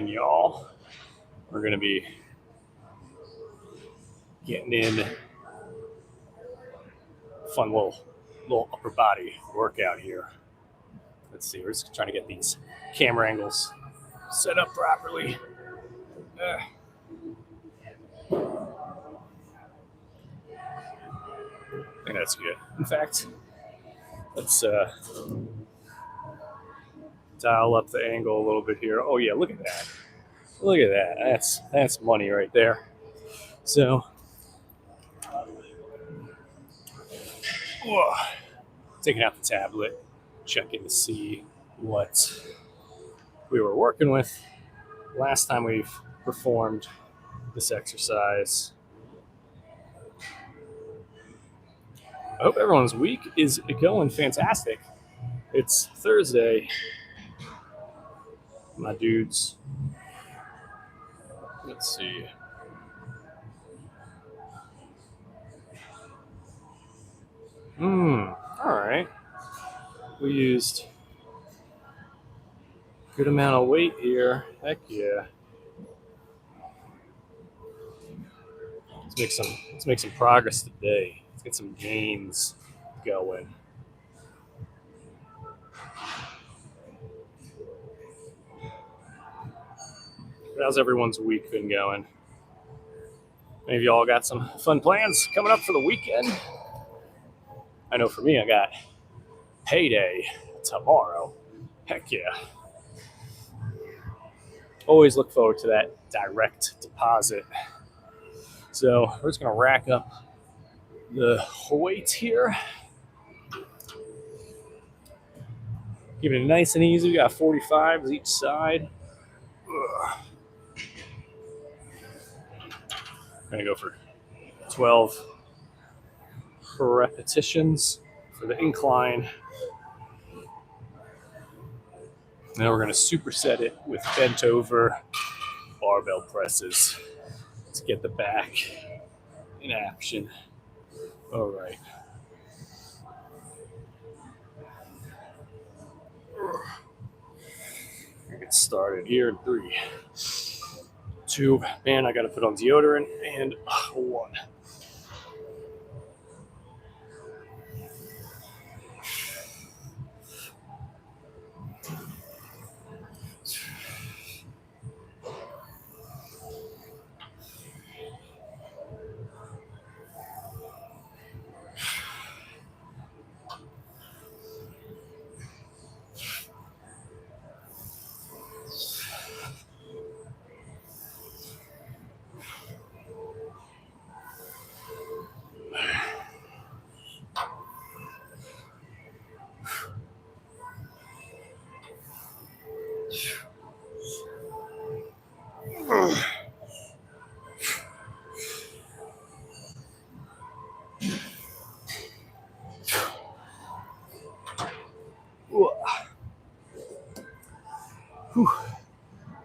morning, y'all. We're going to be getting in a fun little upper body workout here. Let's see, we're just trying to get these camera angles set up properly. I think that's good. In fact, let's dial up the angle a little bit here. Oh yeah, look at that. Look at that. That's money right there. So, taking out the tablet, checking to see what we were working with last time we've performed this exercise. I hope everyone's week is going fantastic. It's Thursday, my dudes. Let's see. All right. We used a good amount of weight here. Heck yeah. Let's make some progress today. Let's get some gains going. How's everyone's week been going? Maybe y'all got some fun plans coming up for the weekend? I know for me, I got payday tomorrow. Heck yeah. Always look forward to that direct deposit. So we're just going to rack up the weights here. Keep it nice and easy. We got 45s each side. I'm going to go for 12 repetitions for the incline. Now we're going to superset it with bent over barbell presses to get the back in action. All right. Get started here in 3, 2, man, I got to put on deodorant, and 1.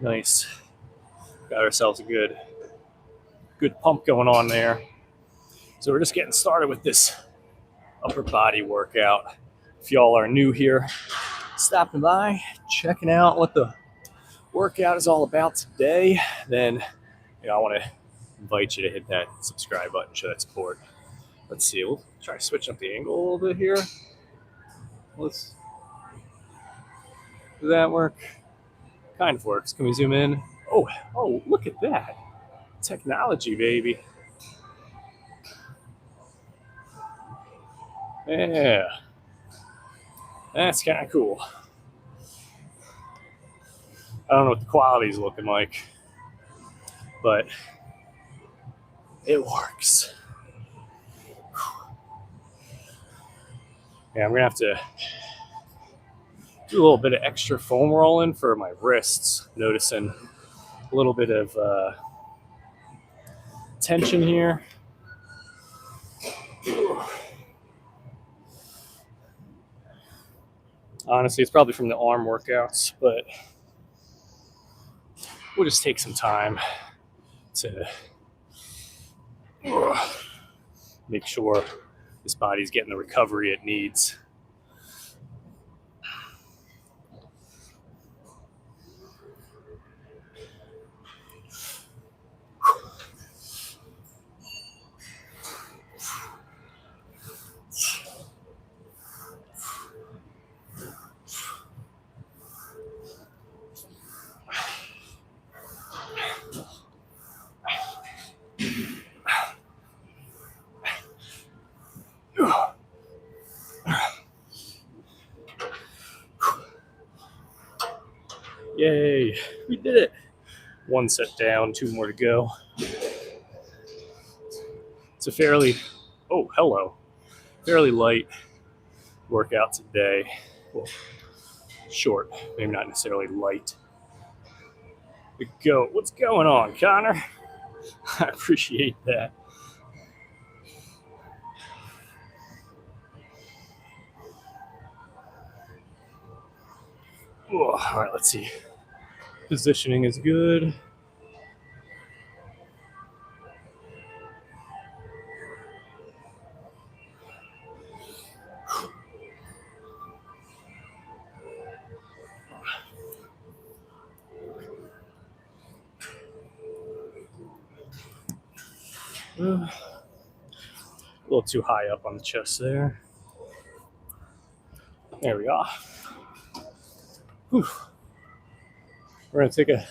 Nice. Got ourselves a good pump going on there. So we're just getting started with this upper body workout. If y'all are new here, stopping by, checking out what the workout is all about today, then I want to invite you to hit that subscribe button, show that support. Let's see, we'll try to switch up the angle a little bit here. Does that work? Kind of works. Can we zoom in? Oh, look at that. Technology, baby. Yeah. That's kind of cool. I don't know what the quality is looking like, but it works. Yeah, I'm going to have to do a little bit of extra foam rolling for my wrists. Noticing a little bit of tension here. Honestly, it's probably from the arm workouts, but we'll just take some time to make sure this body's getting the recovery it needs. Yay, we did it. One set down, two more to go. It's a fairly, oh, hello, fairly light workout today. Well, short, maybe not necessarily light. The goat, what's going on, Connor? I appreciate that. Oh, all right, let's see. Positioning is good. A little too high up on the chest there. There we are. Whew. We're going to take a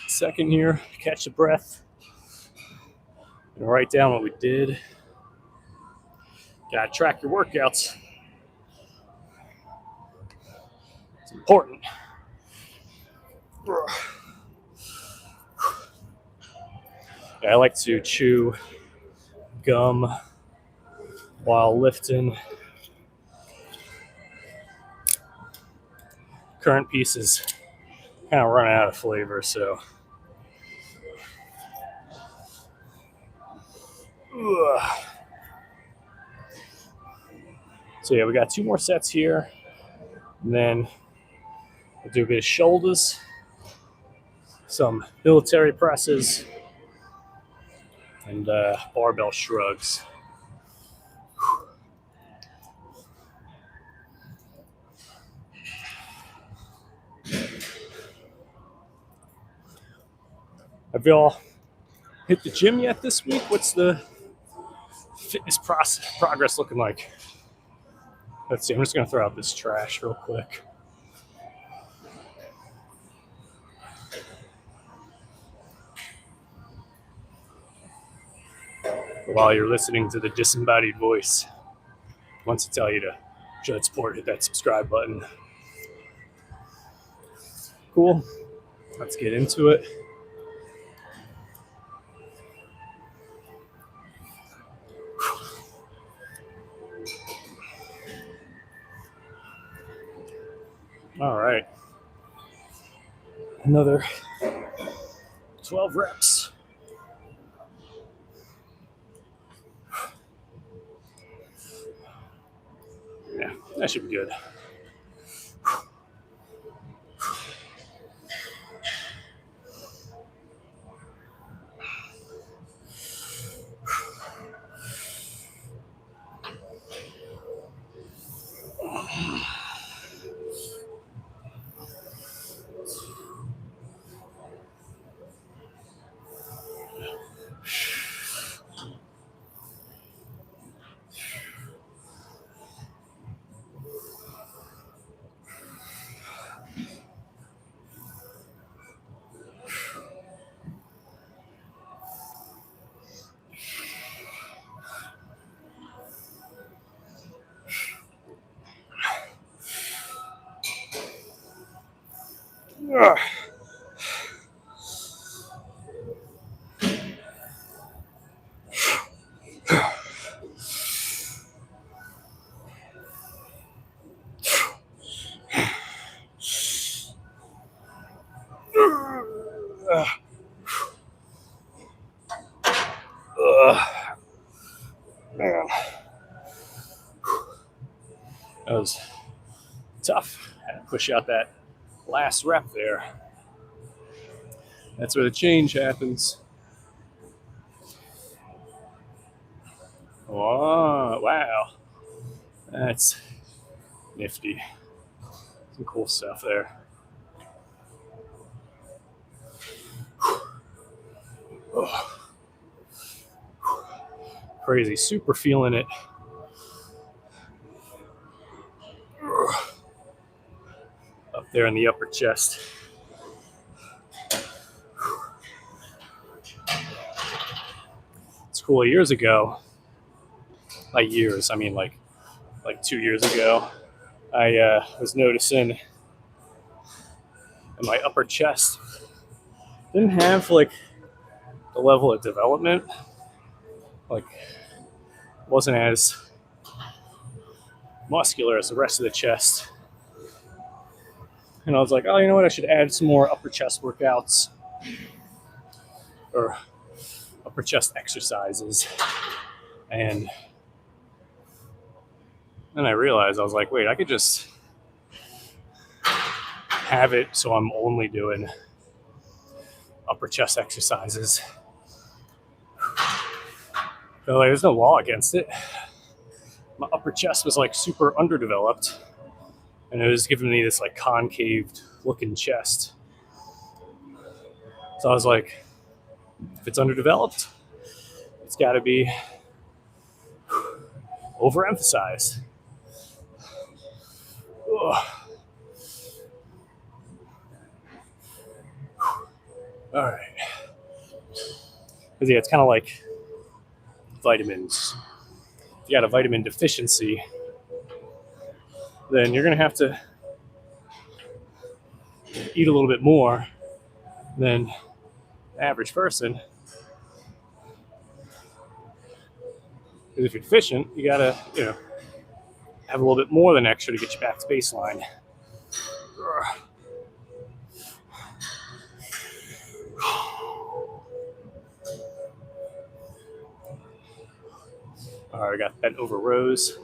second here, catch the breath, and write down what we did. Gotta track your workouts. It's important. I like to chew gum while lifting. Current piece is kind of running out of flavor, so. So yeah, we got two more sets here, and then we'll do a bit of shoulders, some military presses, and barbell shrugs. Have y'all hit the gym yet this week? What's the fitness progress looking like? Let's see, I'm just going to throw out this trash real quick. While you're listening to the disembodied voice, wants to tell you to show that support, hit that subscribe button. Cool. Let's get into it. All right. Another 12 reps. Yeah, that should be good. Man, that was tough. Had to push out that last rep there. That's where the change happens. Oh, wow. That's nifty. Some cool stuff there. Oh. Crazy. Super feeling it. Up there in the upper chest. It's cool. Years ago, like years, I mean like 2 years ago, I was noticing and my upper chest didn't have like the level of development, like wasn't as muscular as the rest of the chest. And I was like, oh, you know what? I should add some more upper chest workouts or upper chest exercises. And then I realized, I was like, wait, I could just have it so I'm only doing upper chest exercises. So like, there's no law against it. My upper chest was like super underdeveloped, and it was giving me this like concaved looking chest. So I was like, if it's underdeveloped, it's got to be overemphasized. Ugh. All right. Because yeah, it's kind of like vitamins. If you got a vitamin deficiency, then you're going to have to eat a little bit more than the average person. Because if you're deficient, you got to, have a little bit more than extra to get you back to baseline. All right, I got bent over rows.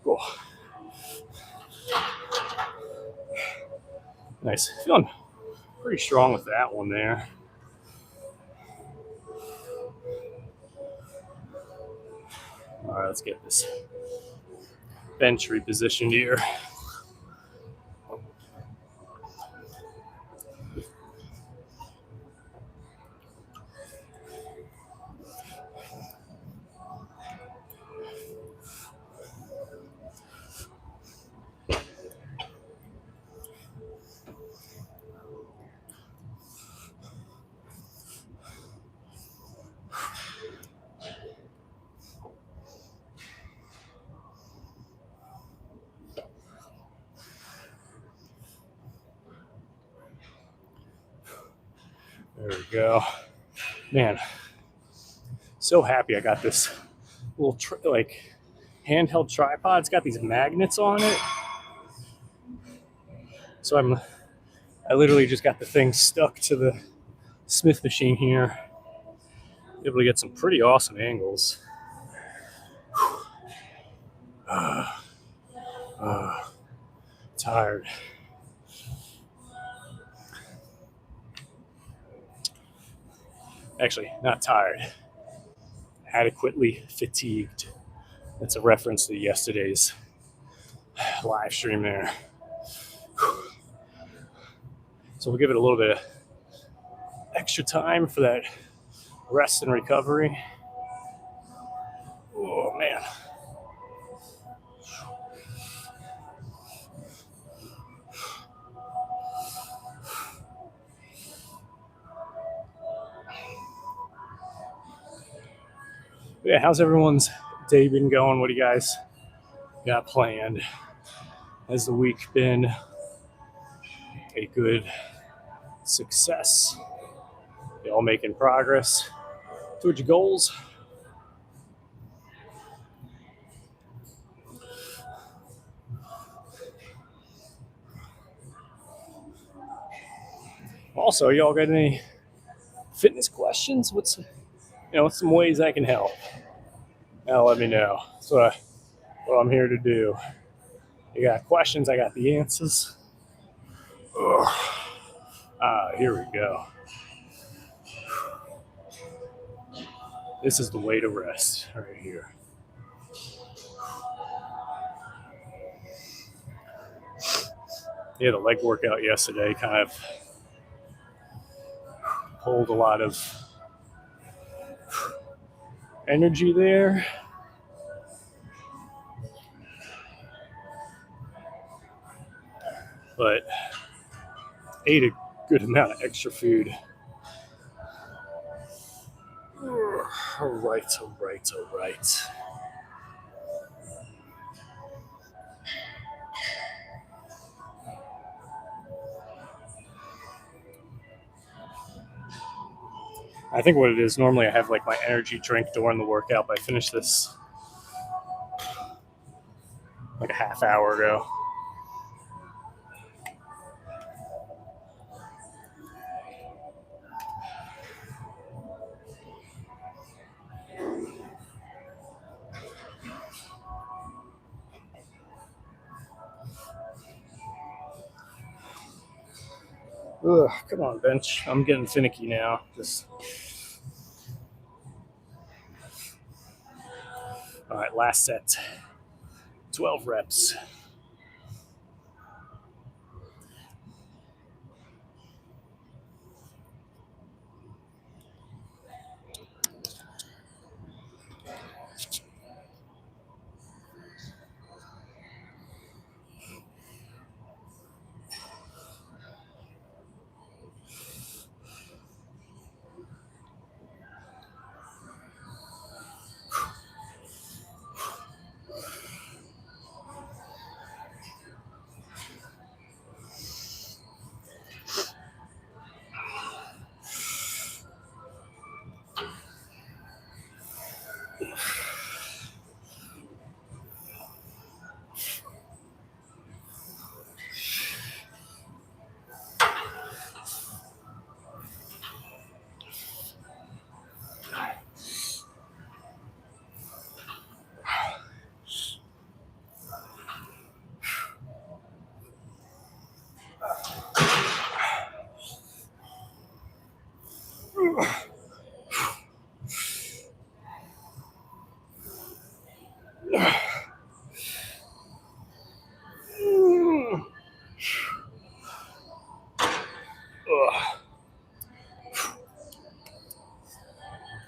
Cool. Nice. Feeling pretty strong with that one there. All right, let's get this bench repositioned here. There we go. Man, so happy I got this little handheld tripod. It's got these magnets on it. So I literally just got the thing stuck to the Smith machine here. Able to get some pretty awesome angles. Tired. Actually, not tired. Adequately fatigued. That's a reference to yesterday's live stream there. So we'll give it a little bit of extra time for that rest and recovery. Oh, man. Yeah, how's everyone's day been going? What do you guys got planned? Has the week been a good success? You all making progress towards your goals? Also, y'all got any fitness questions? What's some ways I can help? Now let me know. That's what I'm here to do. You got questions, I got the answers. Here we go. This is the way to rest right here. Yeah, the leg workout yesterday kind of pulled a lot of energy there. But ate a good amount of extra food. All right. I think what it is, normally I have like my energy drink during the workout, but I finished this like a half hour ago. Ugh, come on, bench. I'm getting finicky now. All right, last set. 12 reps.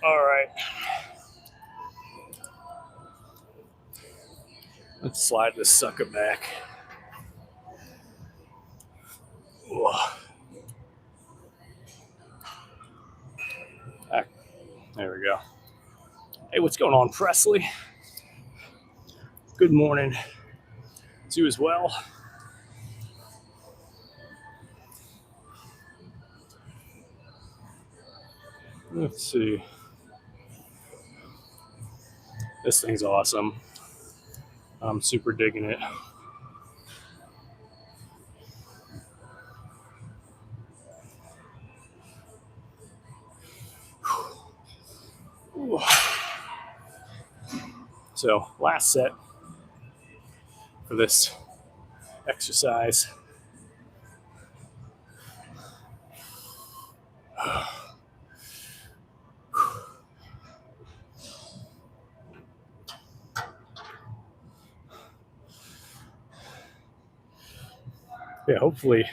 All right. Let's slide this sucker back. There we go. Hey, what's going on, Presley? Good morning to you as well. Let's see. This thing's awesome. I'm super digging it. So, last set for this exercise. Yeah, hopefully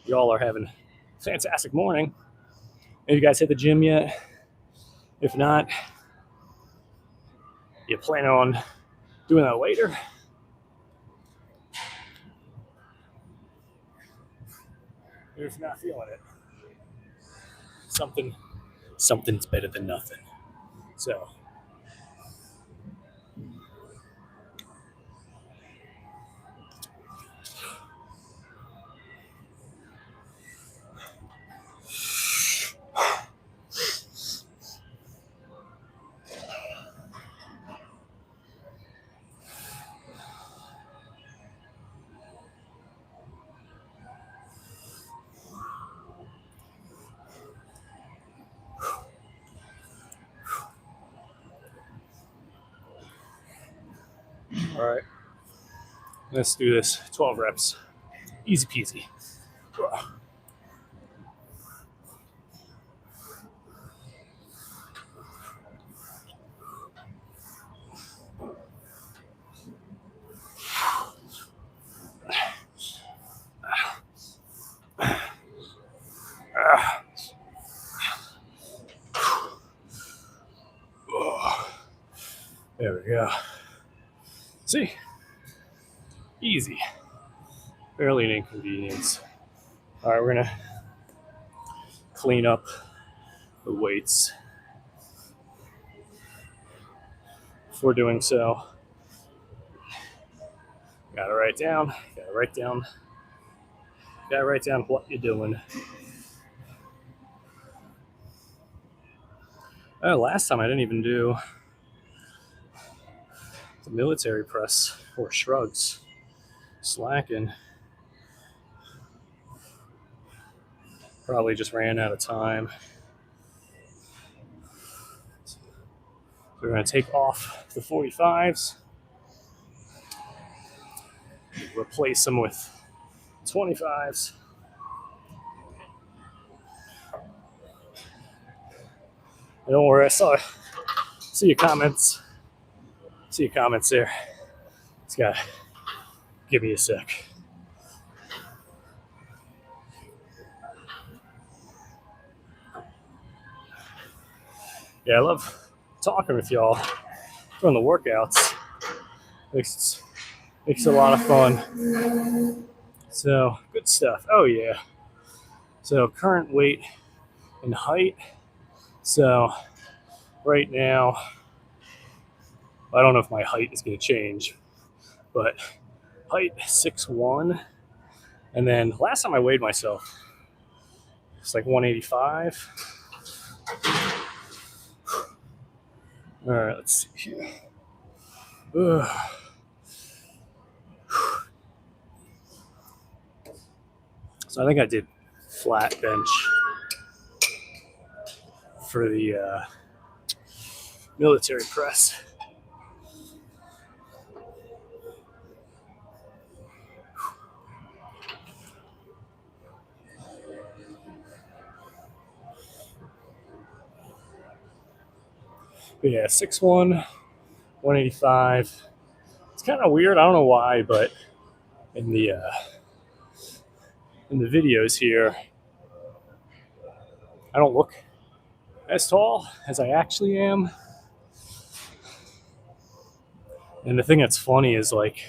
y'all are having a fantastic morning. Have you guys hit the gym yet? If not, you plan on doing that later? If you're not feeling it, something's better than nothing. So, all right, let's do this. 12 reps, easy peasy. There we go. See? Easy. Barely an inconvenience. All right, we're gonna clean up the weights. Before doing so, gotta write down what you're doing. Last time I didn't even do the military press or shrugs. Slacking. Probably just ran out of time. So we're going to take off the 45s, replace them with 25s. Don't worry, I see your comments. See your comments there. It's got to give me a sec. Yeah, I love talking with y'all during the workouts. Makes it a lot of fun. So, good stuff. Oh, yeah. So, current weight and height. So, right now, I don't know if my height is going to change, but height 6'1", and then last time I weighed myself, it's like 185. All right, let's see here. So I think I did flat bench for the military press. But yeah, 6'1", 185. It's kind of weird. I don't know why, but in the videos here, I don't look as tall as I actually am. And the thing that's funny is like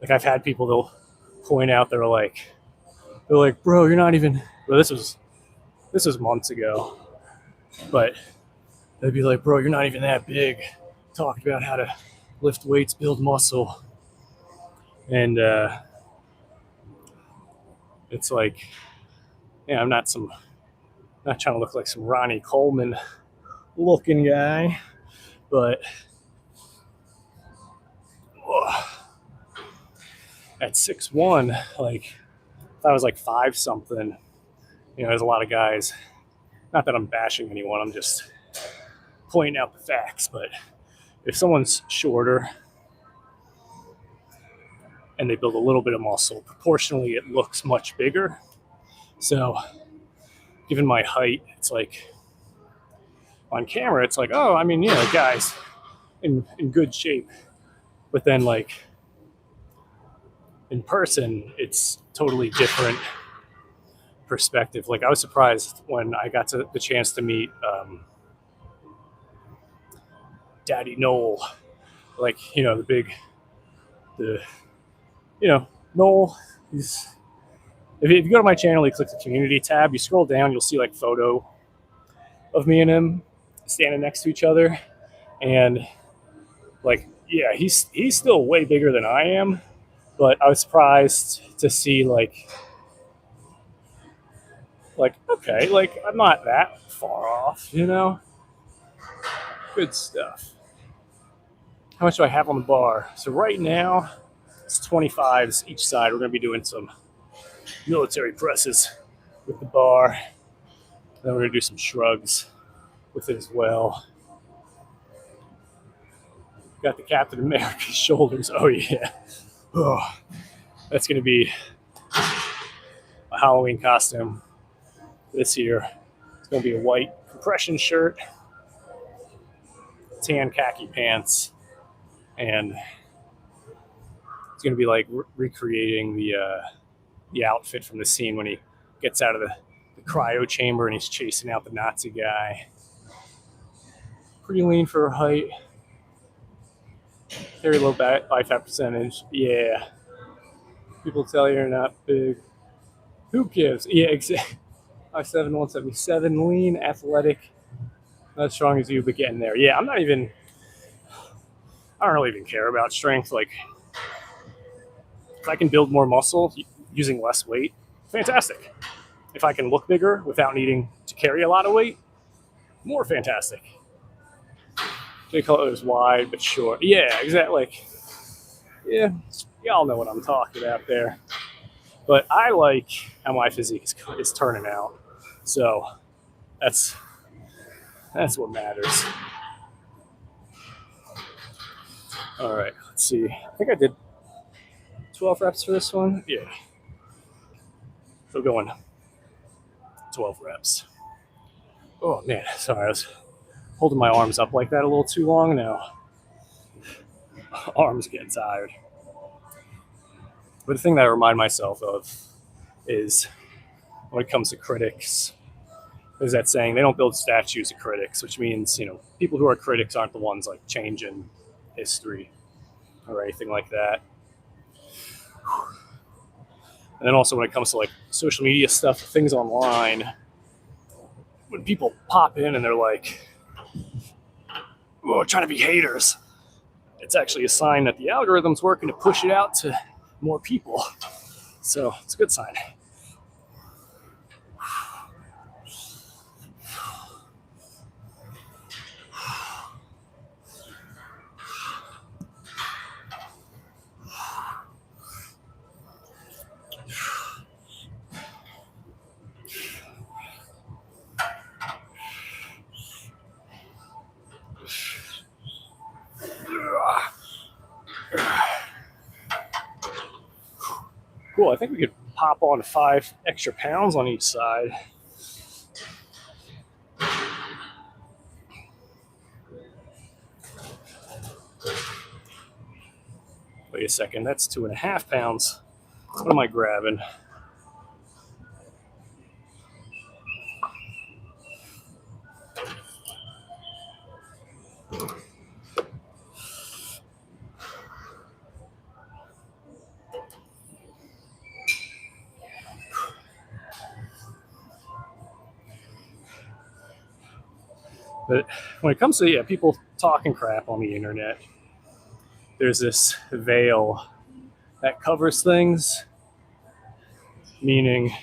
I've had people, they'll point out, they're like, bro, you're not even. Well, this was months ago, but they'd be like, bro, you're not even that big. Talking about how to lift weights, build muscle, and it's like, yeah, I'm not trying to look like some Ronnie Coleman looking guy, but at 6'1", like if I was like 5 something, there's a lot of guys. Not that I'm bashing anyone, I'm just pointing out the facts. But if someone's shorter and they build a little bit of muscle, proportionally it looks much bigger. So given my height, it's like on camera, it's like, oh, I mean, yeah, guys in good shape. But then like in person, it's totally different perspective. Like I was surprised when I got the chance to meet Daddy Noel, like, Noel. If you go to my channel, you click the community tab, you scroll down, you'll see like photo of me and him standing next to each other, and like, yeah, he's still way bigger than I am, but I was surprised to see like okay, like I'm not that far off, Good stuff. How much do I have on the bar? So right now, it's 25s each side. We're going to be doing some military presses with the bar. Then we're going to do some shrugs with it as well. Got the Captain America shoulders. Oh, yeah. Oh, that's going to be a Halloween costume this year. It's going to be a white compression shirt, tan khaki pants, and it's going to be like recreating the outfit from the scene when he gets out of the cryo chamber and he's chasing out the Nazi guy. pretty lean for her height. Very low body fat percentage. Yeah. People tell you you're not big. Who gives? Yeah, exactly. 5'7", 177, lean, athletic, not as strong as you, but getting there. Yeah, I don't really even care about strength. Like, if I can build more muscle using less weight, fantastic. If I can look bigger without needing to carry a lot of weight, more fantastic. J color is wide but short. Yeah, exactly. Like, yeah, y'all know what I'm talking about there. But I like how my physique is turning out. So that's what matters. All right, let's see. I think I did 12 reps for this one. Yeah. So going 12 reps. Oh man, sorry, I was holding my arms up like that a little too long now. Arms getting tired. But the thing that I remind myself of is when it comes to critics, is that saying they don't build statues of critics, which means, people who are critics aren't the ones like changing history or anything like that. And then also when it comes to like social media stuff, things online, when people pop in and they're like, "Oh, trying to be haters," it's actually a sign that the algorithm's working to push it out to more people. So it's a good sign. Cool, I think we could pop on 5 extra pounds on each side. Wait a second, that's 2.5 pounds. What am I grabbing? But when it comes to people talking crap on the internet, there's this veil that covers things, meaning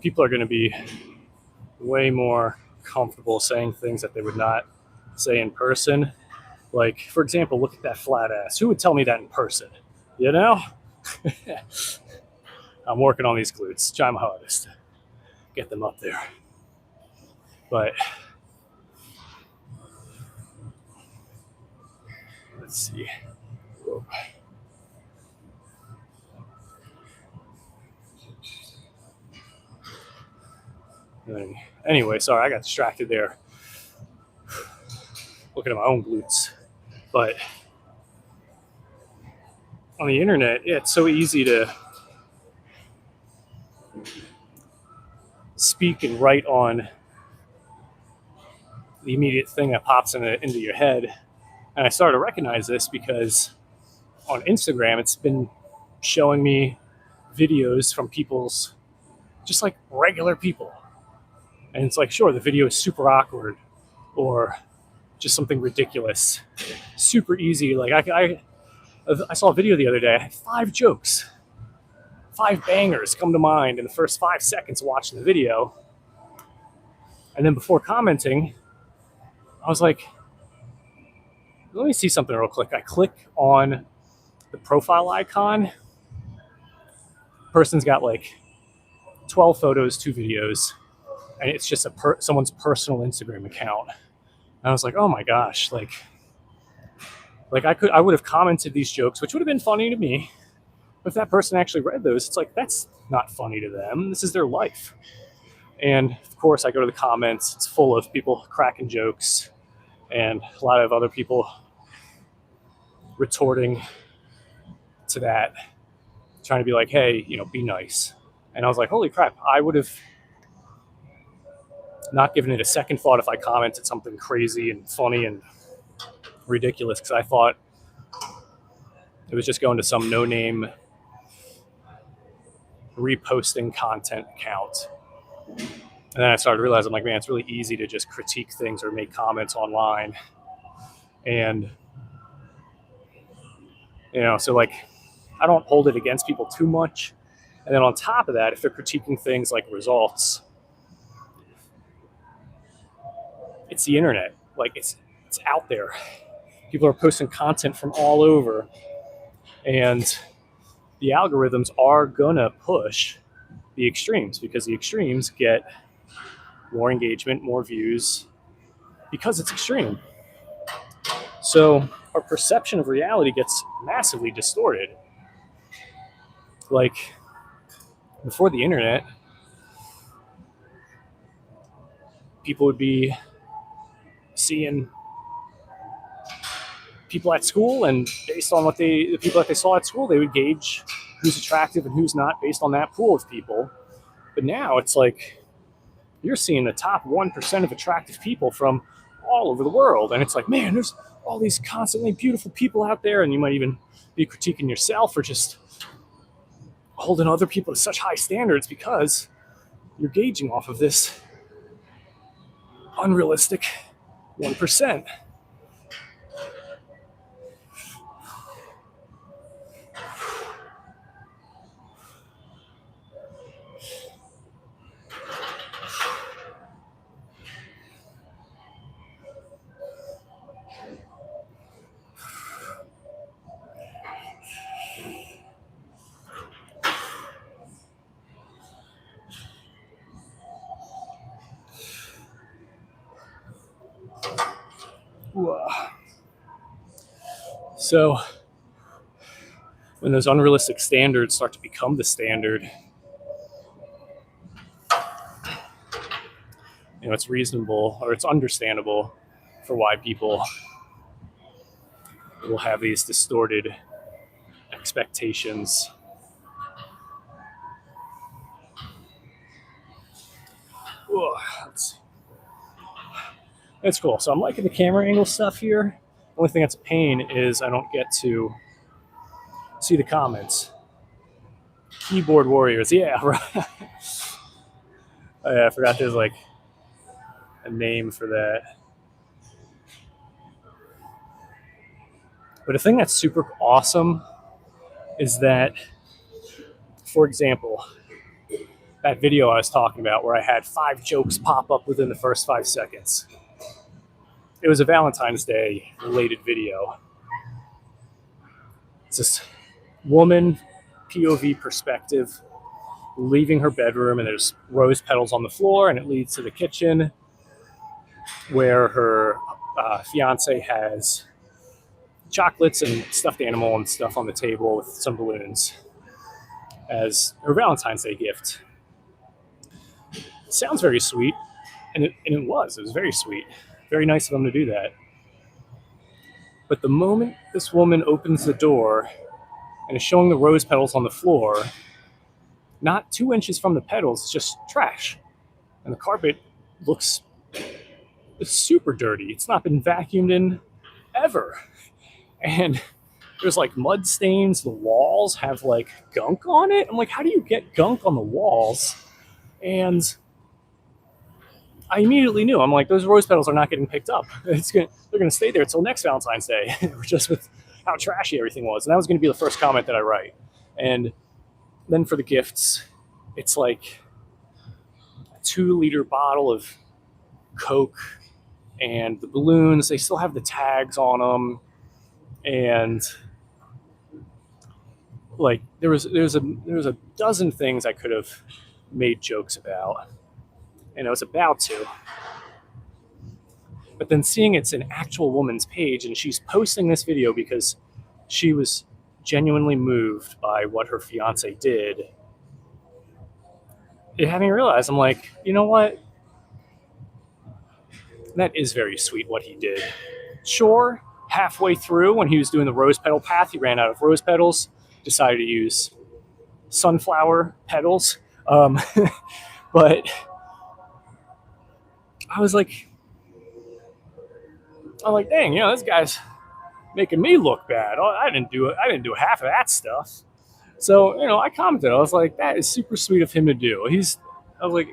people are going to be way more comfortable saying things that they would not say in person. Like, for example, look at that flat ass. Who would tell me that in person? You know? I'm working on these glutes, trying my hardest to get them up there. But let's see. Whoa. Anyway, sorry, I got distracted there looking at my own glutes. But on the internet, it's so easy to speak and write on the immediate thing that pops into your head. And I started to recognize this because on Instagram, it's been showing me videos from people's, just like regular people. And it's like, sure, the video is super awkward or just something ridiculous, super easy. Like I saw a video the other day. I had 5 jokes, 5 bangers come to mind in the first 5 seconds of watching the video. And then before commenting, I was like, let me see something real quick. I click on the profile icon. Person's got like 12 photos, 2 videos, and it's just someone's personal Instagram account. And I was like, oh my gosh, like I would have commented these jokes, which would have been funny to me. But if that person actually read those, it's like, that's not funny to them. This is their life. And of course, I go to the comments. It's full of people cracking jokes and a lot of other people retorting to that, trying to be like, hey, be nice. And I was like, holy crap, I would have not giving it a second thought if I commented something crazy and funny and ridiculous, because I thought it was just going to some no-name reposting content account. And then I started realizing, like, man, it's really easy to just critique things or make comments online. And, so like, I don't hold it against people too much. And then on top of that, if they're critiquing things like results, it's the internet. Like, it's out there. People are posting content from all over. And the algorithms are going to push the extremes, because the extremes get more engagement, more views, because it's extreme. So our perception of reality gets massively distorted. Like, before the internet, people would be seeing people at school, and based on the people that they saw at school, they would gauge who's attractive and who's not based on that pool of people. But now it's like you're seeing the top 1% of attractive people from all over the world. And it's like, man, there's all these constantly beautiful people out there. And you might even be critiquing yourself for just holding other people to such high standards, because you're gauging off of this unrealistic 1%. So when those unrealistic standards start to become the standard, it's reasonable, or it's understandable for why people will have these distorted expectations. Let's see. That's cool. So I'm liking the camera angle stuff here. The only thing that's a pain is I don't get to see the comments. Keyboard warriors. Yeah, right. Oh, yeah, I forgot there's like a name for that. But a thing that's super awesome is that, for example, that video I was talking about where I had 5 jokes pop up within the first 5 seconds. It was a Valentine's Day related video. It's this woman, POV perspective, leaving her bedroom, and there's rose petals on the floor, and it leads to the kitchen where her fiance has chocolates and stuffed animal and stuff on the table with some balloons as her Valentine's Day gift. It sounds very sweet, and it was very sweet. Very nice of them to do that. But the moment this woman opens the door and is showing the rose petals on the floor, not 2 inches from the petals, it's just trash. And the carpet looks super dirty. It's not been vacuumed in ever. And there's like mud stains. The walls have like gunk on it. I'm like, how do you get gunk on the walls? And I immediately knew. I'm like, those rose petals are not getting picked up. They're going to stay there until next Valentine's Day, just with how trashy everything was. And that was going to be the first comment that I write. And then for the gifts, it's like a 2-liter bottle of Coke, and the balloons, they still have the tags on them. And like there was a dozen things I could have made jokes about, and I was about to. But then seeing it's an actual woman's page, and she's posting this video because she was genuinely moved by what her fiance did. It had me realize, I'm like, you know what? That is very sweet what he did. Sure, halfway through when he was doing the rose petal path, he ran out of rose petals, decided to use sunflower petals. But I was like, dang, this guy's making me look bad. Oh, I didn't do it. I didn't do half of that stuff. So, I commented. I was like, that is super sweet of him to do. I was like,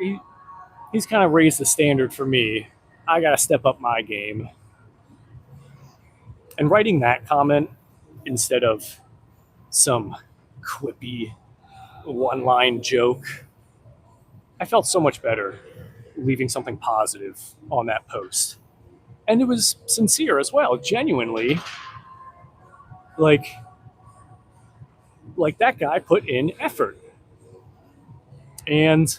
he's kind of raised the standard for me. I got to step up my game. And writing that comment instead of some quippy one-line joke, I felt so much better leaving something positive on that post. And it was sincere as well, genuinely. Like that guy put in effort. And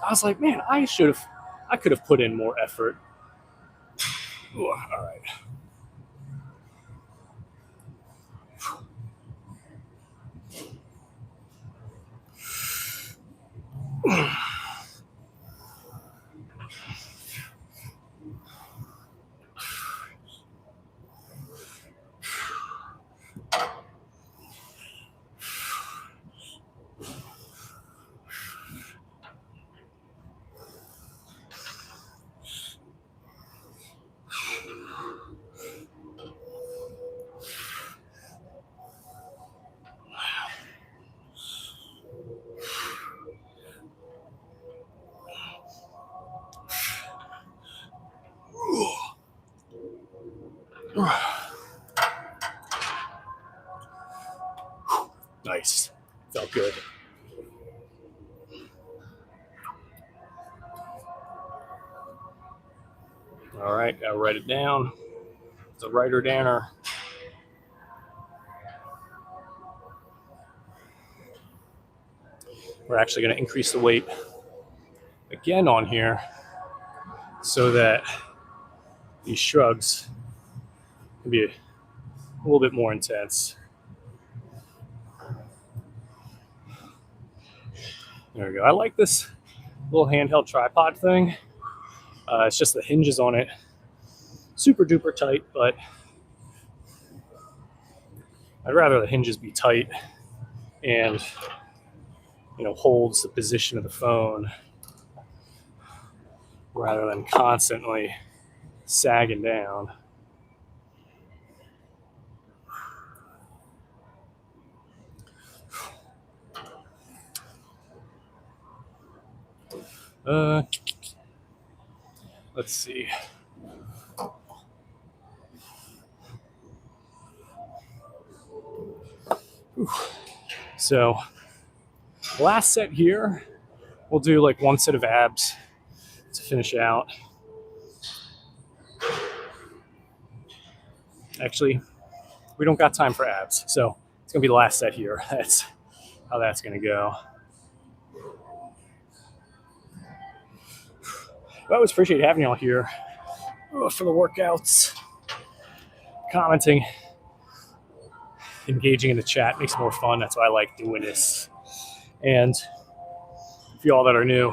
I was like, man, I could have put in more effort. Ooh, all right. Nice. Felt good. All right, gotta write it down. It's a writer downer. We're actually going to increase the weight again on here so that these shrugs can be a little bit more intense. There we go. I like this little handheld tripod thing. It's just the hinges on it super duper tight, but I'd rather the hinges be tight and holds the position of the phone rather than constantly sagging down. Let's see. So last set here, we'll do like one set of abs to finish out. Actually, we don't got time for abs, so it's gonna be the last set here. That's how that's gonna go. I always appreciate having y'all here for the workouts, commenting, engaging in the chat makes it more fun. That's why I like doing this. And for y'all that are new,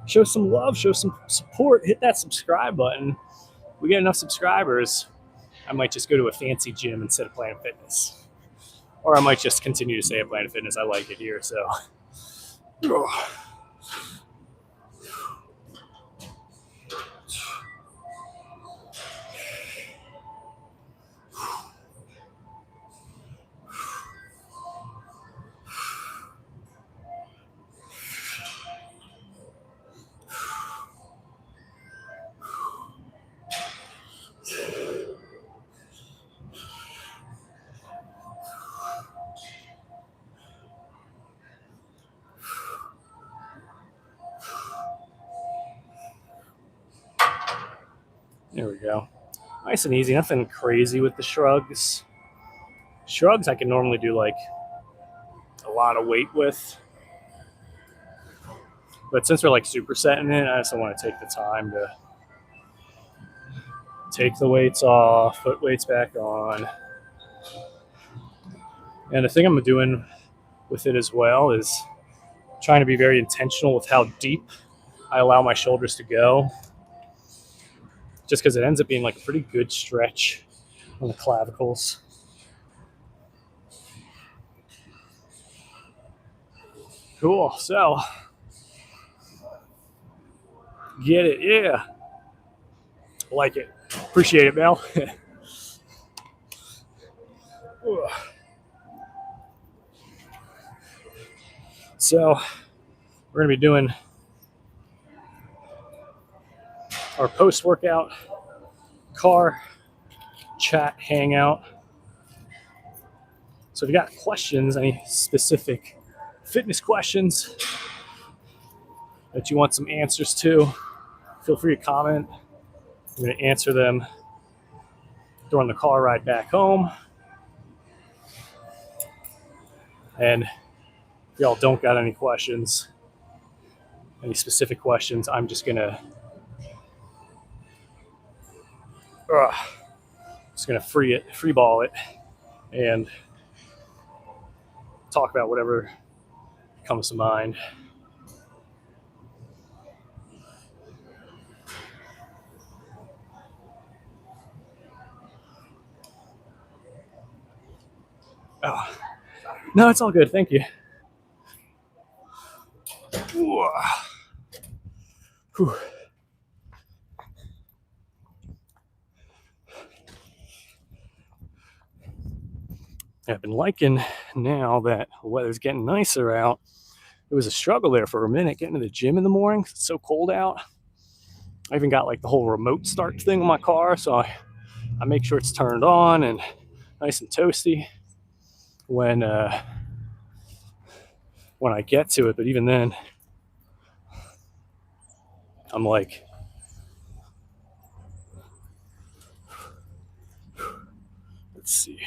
show some love, show some support, hit that subscribe button. We get enough subscribers, I might just go to a fancy gym instead of Planet Fitness. Or I might just continue to stay at Planet Fitness. I like it here, so. There we go. Nice and easy. Nothing crazy with the shrugs. Shrugs I can normally do like a lot of weight with. But since we're like supersetting it, I just don't want to take the time to take the weights off, put weights back on. And the thing I'm doing with it as well is trying to be very intentional with how deep I allow my shoulders to go. Just because it ends up being like a pretty good stretch on the clavicles. Cool. So Get it? Yeah. Like it. Appreciate it, Mel. So we're going to be doing our post-workout car chat hangout. So if you got questions, any specific fitness questions that you want some answers to, feel free to comment. I'm going to answer them during the car ride back home. And if y'all don't got any questions, any specific questions, I'm just going to free ball it and talk about whatever comes to mind. Oh, no, it's all good. Thank you. Whew. I've been liking now that the weather's getting nicer out. It was a struggle there for a minute getting to the gym in the morning. It's so cold out. I even got like the whole remote start thing in my car, so I make sure it's turned on and nice and toasty when I get to it. But even then, I'm like, let's see.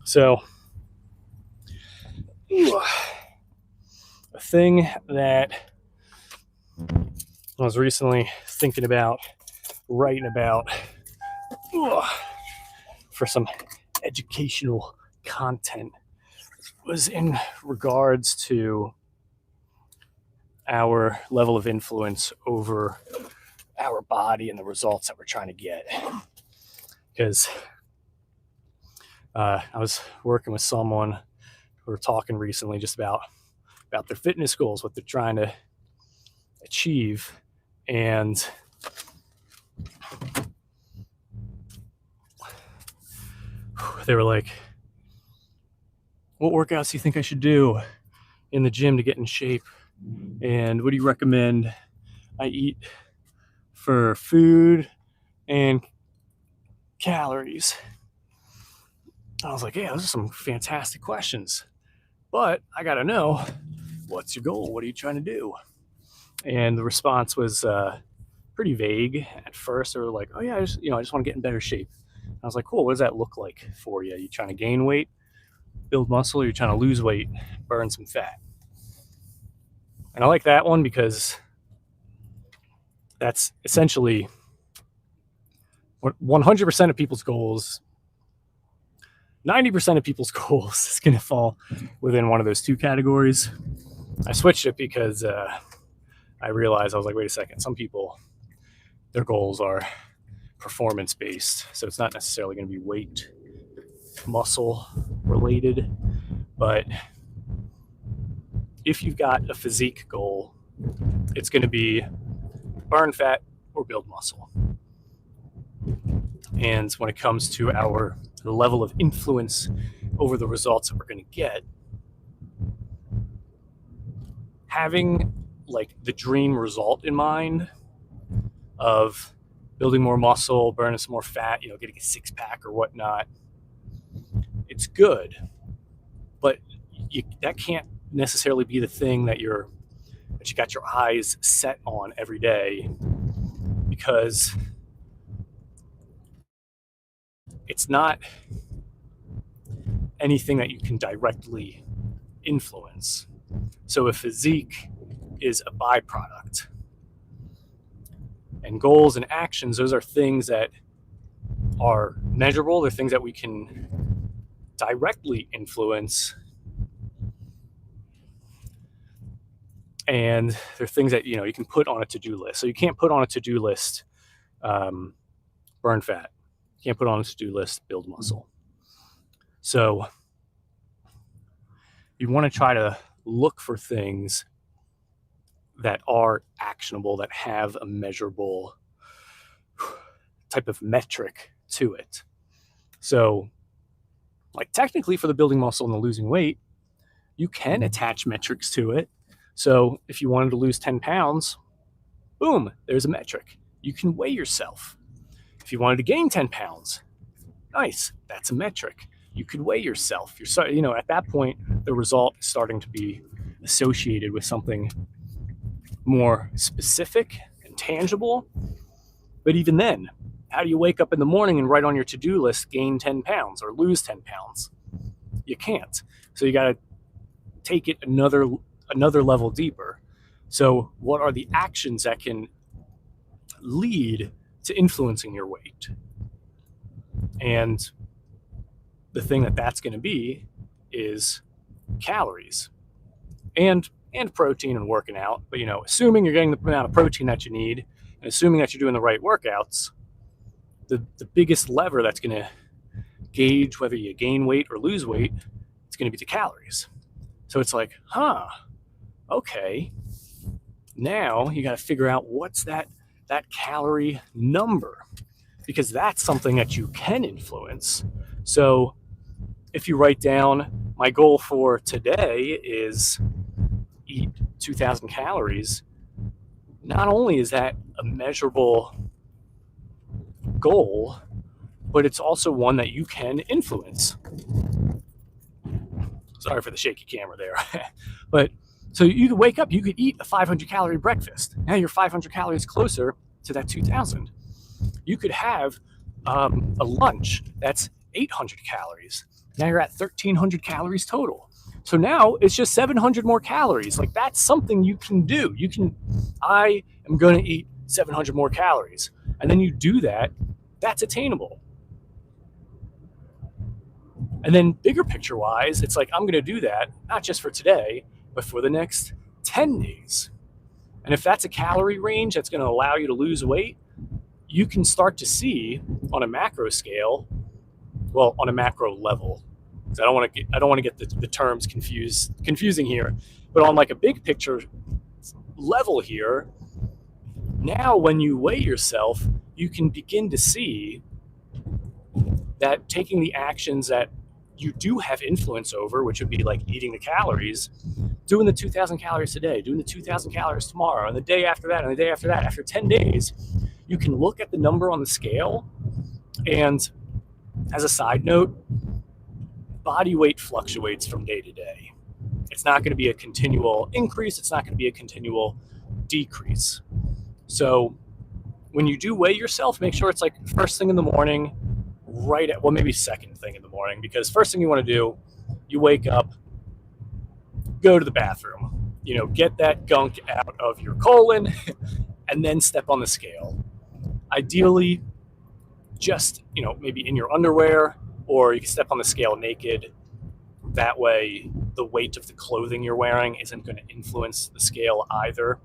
So, a thing that I was recently thinking about, writing about for some educational content was in regards to our level of influence over our body and the results that we're trying to get. Because I was working with someone who were talking recently just about their fitness goals, what they're trying to achieve, and they were like, what workouts do you think I should do in the gym to get in shape? And what do you recommend I eat for food and calories? I was like, yeah, those are some fantastic questions. But I got to know, what's your goal? What are you trying to do? And the response was pretty vague at first. They were like, oh yeah, I just want to get in better shape. I was like, cool, what does that look like for you? Are you trying to gain weight, build muscle, or are you trying to lose weight, burn some fat? And I like that one because that's essentially 100% of people's goals. 90% of people's goals is going to fall within one of those two categories. I switched it because I realized, I was like, wait a second, some people, their goals are performance based. So it's not necessarily going to be weight, muscle related. But if you've got a physique goal, it's going to be burn fat or build muscle. And when it comes to our level of influence over the results that we're going to get, having like the dream result in mind of building more muscle, burning some more fat, getting a six-pack or whatnot, it's good. But that can't necessarily be the thing that you got your eyes set on every day, because it's not anything that you can directly influence. So a physique is a byproduct. And goals and actions, those are things that are measurable. They're things that we can directly influence. And they're things that, you can put on a to-do list. So you can't put on a to-do list, burn fat. You can't put on a to-do list, build muscle. So you want to try to look for things that are actionable, that have a measurable type of metric to it. So, like technically for the building muscle and the losing weight, you can attach metrics to it. So if you wanted to lose 10 pounds, boom, there's a metric. You can weigh yourself. If you wanted to gain 10 pounds, nice, that's a metric. You could weigh yourself. You're, at that point, the result is starting to be associated with something more specific and tangible. But even then, how do you wake up in the morning and write on your to-do list, gain 10 pounds or lose 10 pounds? You can't. So you got to take it another level deeper. So what are the actions that can lead to influencing your weight? And the thing that's going to be is calories and protein and working out. But assuming you're getting the amount of protein that you need and assuming that you're doing the right workouts, the biggest lever that's going to gauge whether you gain weight or lose weight, it's going to be the calories. So it's like, okay, now you got to figure out what's that calorie number, because that's something that you can influence. So if you write down, my goal for today is eat 2,000 calories, not only is that a measurable goal, but it's also one that you can influence. Sorry for the shaky camera there. But so you could wake up, you could eat a 500 calorie breakfast. Now you're 500 calories closer to that 2,000. You could have a lunch that's 800 calories. Now you're at 1,300 calories total. So now it's just 700 more calories. Like, that's something you can do. I am going to eat 700 more calories. And then you do that, that's attainable. And then bigger picture wise, it's like, I'm going to do that, not just for today, but for the next 10 days. And if that's a calorie range that's going to allow you to lose weight, you can start to see on a macro scale, well, on a macro level, because I don't want to get the terms confusing here, but on like a big picture level here, now when you weigh yourself, you can begin to see that taking the actions that you do have influence over, which would be like eating the calories, doing the 2,000 calories today, doing the 2,000 calories tomorrow, and the day after that, and the day after that, after 10 days, you can look at the number on the scale. And as a side note, body weight fluctuates from day to day. It's not going to be a continual increase. It's not going to be a continual decrease. So when you do weigh yourself, make sure it's like first thing in the morning, maybe second thing in the morning, because first thing you want to do, you wake up, go to the bathroom, get that gunk out of your colon, and then step on the scale. Ideally, just, maybe in your underwear, or you can step on the scale naked. That way, the weight of the clothing you're wearing isn't going to influence the scale either.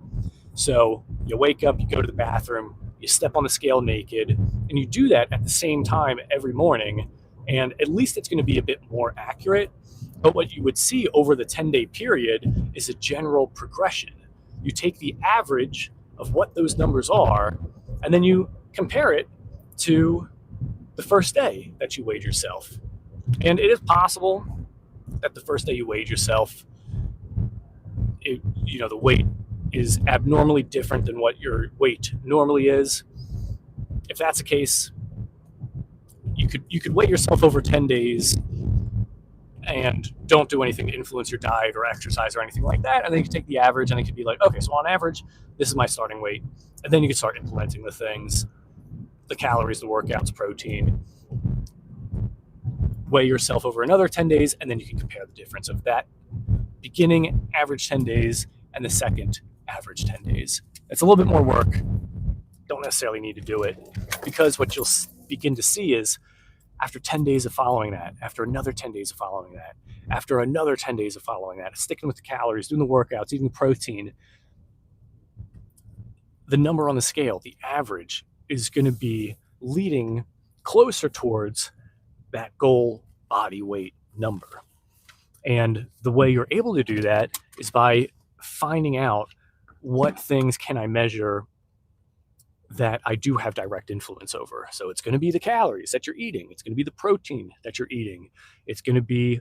So you wake up, you go to the bathroom, you step on the scale naked, and you do that at the same time every morning. And at least it's going to be a bit more accurate. But what you would see over the 10-day period is a general progression. You take the average of what those numbers are, and then you compare it to the first day that you weighed yourself. And it is possible that the first day you weighed yourself, the weight is abnormally different than what your weight normally is. If that's the case, you could weigh yourself over 10 days and don't do anything to influence your diet or exercise or anything like that. And then you can take the average, and it could be like, okay, so on average, this is my starting weight. And then you can start implementing the things, the calories, the workouts, protein, weigh yourself over another 10 days, and then you can compare the difference of that beginning average 10 days and the second average 10 days. It's a little bit more work. Don't necessarily need to do it, because what you'll begin to see is after 10 days of following that, after another 10 days of following that, after another 10 days of following that, sticking with the calories, doing the workouts, eating the protein, the number on the scale, the average, is going to be leading closer towards that goal body weight number. And the way you're able to do that is by finding out what things can I measure that I do have direct influence over. So it's going to be the calories that you're eating. It's going to be the protein that you're eating. It's going to be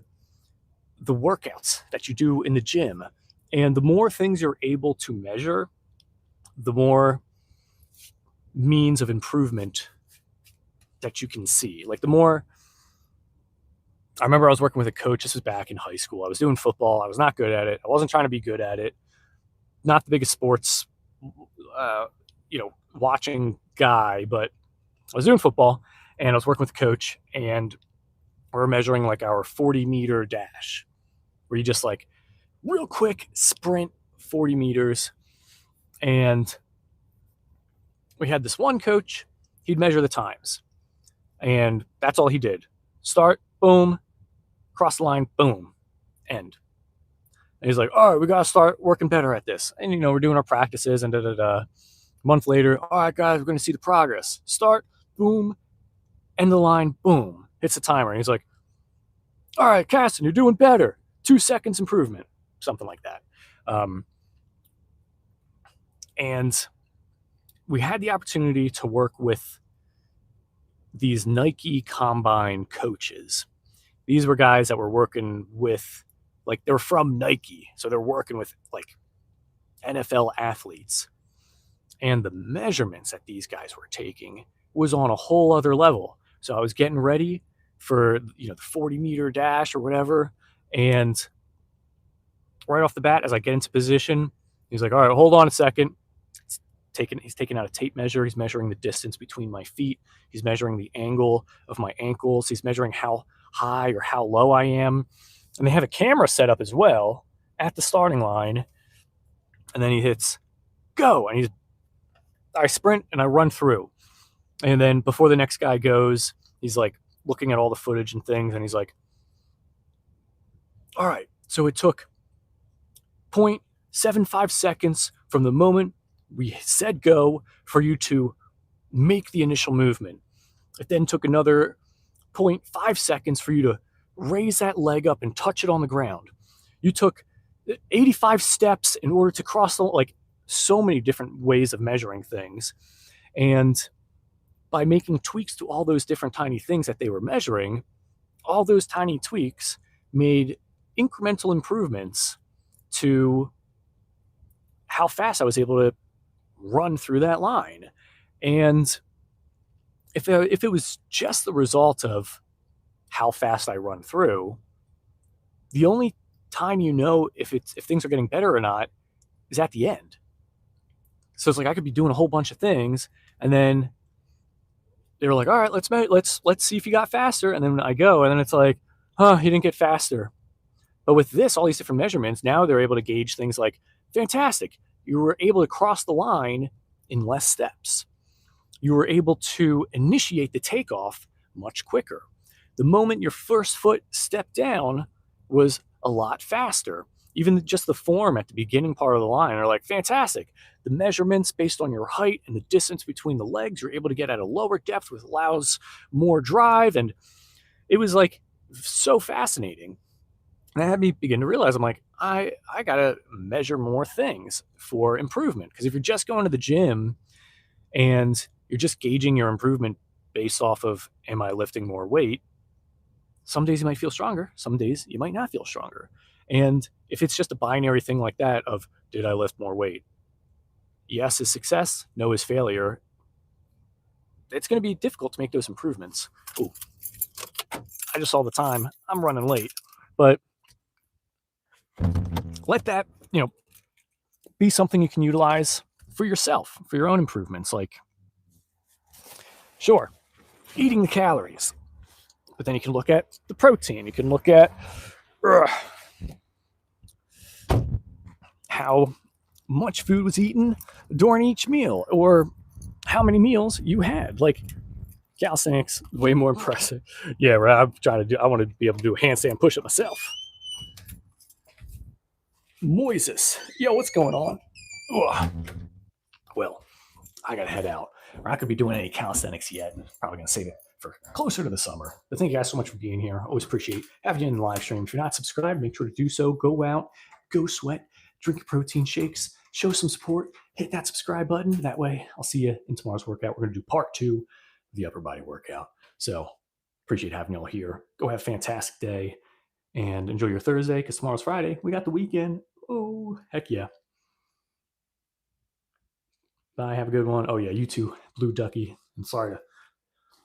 the workouts that you do in the gym. And the more things you're able to measure, the more means of improvement that you can see. Like the more, I remember I was working with a coach. This was back in high school. I was doing football. I was not good at it. I wasn't trying to be good at it. Not the biggest sports, watching guy, but I was doing football and I was working with a coach, and we were measuring like our 40-meter dash, where you just like real quick sprint 40 meters. And we had this one coach, he'd measure the times, and that's all he did. Start, boom, cross the line, boom, end. And he's like, all right, we got to start working better at this. And, we're doing our practices and A month later, all right, guys, we're going to see the progress. Start, boom, end the line, boom, hits the timer. And he's like, all right, Caston, you're doing better. 2 seconds improvement, something like that. And we had the opportunity to work with these Nike Combine coaches. These were guys that were working with, like, they were from Nike. So they're working with, like, NFL athletes. And the measurements that these guys were taking was on a whole other level. So I was getting ready for, the 40-meter dash or whatever. And right off the bat, as I get into position, he's like, all right, hold on a second. He's taking out a tape measure. He's measuring the distance between my feet. He's measuring the angle of my ankles. He's measuring how high or how low I am. And they have a camera set up as well at the starting line. And then he hits go. And I sprint and I run through. And then before the next guy goes, he's like looking at all the footage and things. And he's like, all right, so it took 0.75 seconds from the moment we said go for you to make the initial movement. It then took another 0.5 seconds for you to raise that leg up and touch it on the ground. You took 85 steps in order to cross the, like, so many different ways of measuring things. And by making tweaks to all those different tiny things that they were measuring, all those tiny tweaks made incremental improvements to how fast I was able to run through that line. And if it was just the result of how fast I run through, the only time if things are getting better or not is at the end. So it's like I could be doing a whole bunch of things, and then they were like, all right, let's see if you got faster. And then I go, and then it's like, he didn't get faster. But with this, all these different measurements, now they're able to gauge things like, fantastic, you were able to cross the line in less steps. You were able to initiate the takeoff much quicker. The moment your first foot stepped down was a lot faster. Even just the form at the beginning part of the line are like, fantastic. The measurements based on your height and the distance between the legs, you're able to get at a lower depth, which allows more drive. And it was like so fascinating. And that had me begin to realize, I'm like, I got to measure more things for improvement. Because if you're just going to the gym and you're just gauging your improvement based off of, am I lifting more weight? Some days you might feel stronger. Some days you might not feel stronger. And if it's just a binary thing like that of, did I lift more weight? Yes is success, no is failure. It's going to be difficult to make those improvements. Ooh, I just saw the time. I'm running late. But let that, be something you can utilize for yourself, for your own improvements. Like, sure, eating the calories, but then you can look at the protein. You can look at how much food was eaten during each meal, or how many meals you had. Like, calisthenics, way more impressive. Yeah, right. I want to be able to do a handstand push-up myself. Moises. Yo, what's going on? Ugh. Well, I gotta head out. We're not gonna be doing any calisthenics yet. Probably gonna save it for closer to the summer. But thank you guys so much for being here. Always appreciate having you in the live stream. If you're not subscribed, make sure to do so. Go out, go sweat, drink your protein shakes, show some support, hit that subscribe button. That way I'll see you in tomorrow's workout. We're going to do part 2 of the upper body workout. So appreciate having you all here. Go have a fantastic day and enjoy your Thursday, because tomorrow's Friday. We got the weekend. Oh, heck yeah. Bye. Have a good one. Oh, yeah, you too, Blue Ducky. I'm sorry to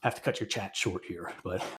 have to cut your chat short here, but